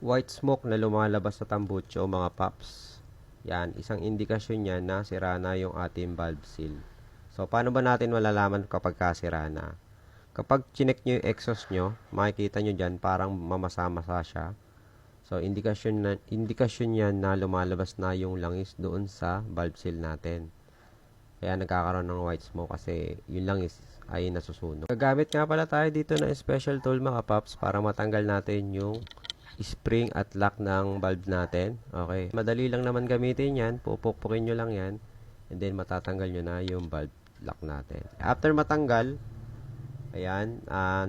White smoke na lumalabas sa tambucho mga paps. Yan, isang indikasyon yan na sira na yung ating valve seal. So, paano ba natin malalaman kapag sira na? Kapag chinek nyo yung exhaust nyo, makikita nyo dyan parang mamasa-masa siya. So, indikasyon yan na lumalabas na yung langis doon sa valve seal natin. Kaya nagkakaroon ng white smoke kasi yung langis ay nasusunog. Gagamit nga pala tayo dito ng special tool mga paps para matanggal natin yung spring at lock ng valve natin. Okay. Madali lang naman gamitin yan. Pupukpukin nyo lang yan. And then matatanggal nyo na yung valve lock natin. After matanggal, ayan,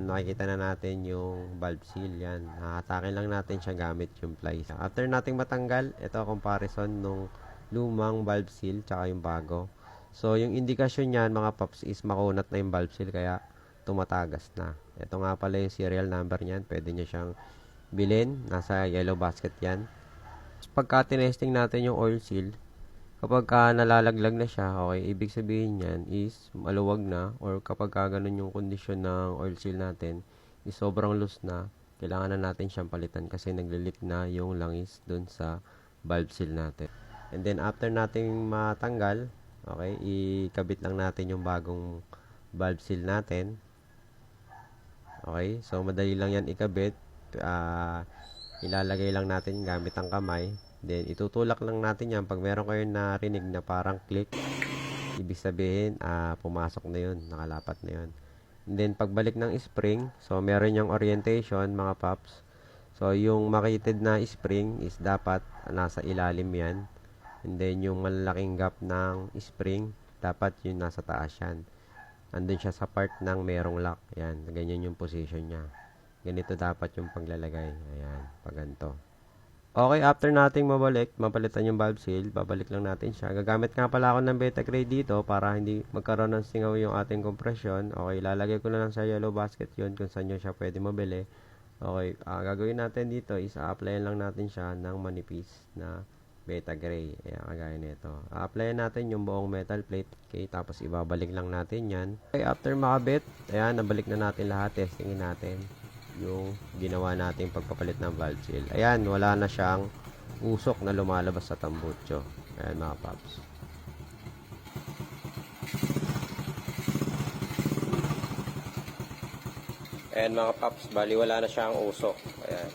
nakikita na natin yung valve seal. Yan. Hahatakin lang natin siya gamit yung plies. After nating matanggal, ito comparison nung lumang valve seal tsaka yung bago. So, yung indikasyon niyan mga paps is makunat na yung valve seal kaya tumatagas na. Ito nga pala yung serial number niyan. Pwede nyo siyang bilhin. Nasa yellow basket yan. Pagka tinesting natin yung oil seal, kapag nalalaglag na siya, okay, ibig sabihin niyan is maluwag na, or kapag ganun yung kondisyon ng oil seal natin is sobrang loose na, kailangan na natin siyang palitan kasi naglilik na yung langis dun sa valve seal natin. And then after nating matanggal, okay, ikabit lang natin yung bagong valve seal natin. Okay, so madali lang yan ikabit. Ilalagay lang natin gamit ang kamay. Then itutulak lang natin yan. Pag meron kayo narinig na parang click, ibig sabihin pumasok na yun, nakalapat na yun. And then pagbalik ng spring, so meron yung orientation mga paps. So yung makitid na spring is dapat nasa ilalim yan. And then yung malaking gap ng spring, dapat yun nasa taas yan. Andun siya sa part ng merong lock. Yan, ganyan yung position niya. Ganito dapat yung paglalagay. Ayan, pag ganito. Okay, after nating mapalitan yung valve seal, babalik lang natin siya. Gagamit nga pala ako ng Betagray dito para hindi magkaroon ng singaw yung ating compression. Okay, lalagay ko na lang sa yellow basket yun kung saan nyo siya pwede mabili. Okay, gagawin natin dito is applyan lang natin siya ng manipis na Betagray. Ayan, kagaya nito. Applyan natin yung buong metal plate. Okay, tapos ibabalik lang natin yan. Okay, after makabit, ayan, nabalik na natin lahat. Testingin natin yung ginawa nating pagpapalit ng valve seal. Ayan, wala na siyang usok na lumalabas sa tambucho. Ayan mga paps. Ayan mga paps, bali wala na siyang usok. Ayan.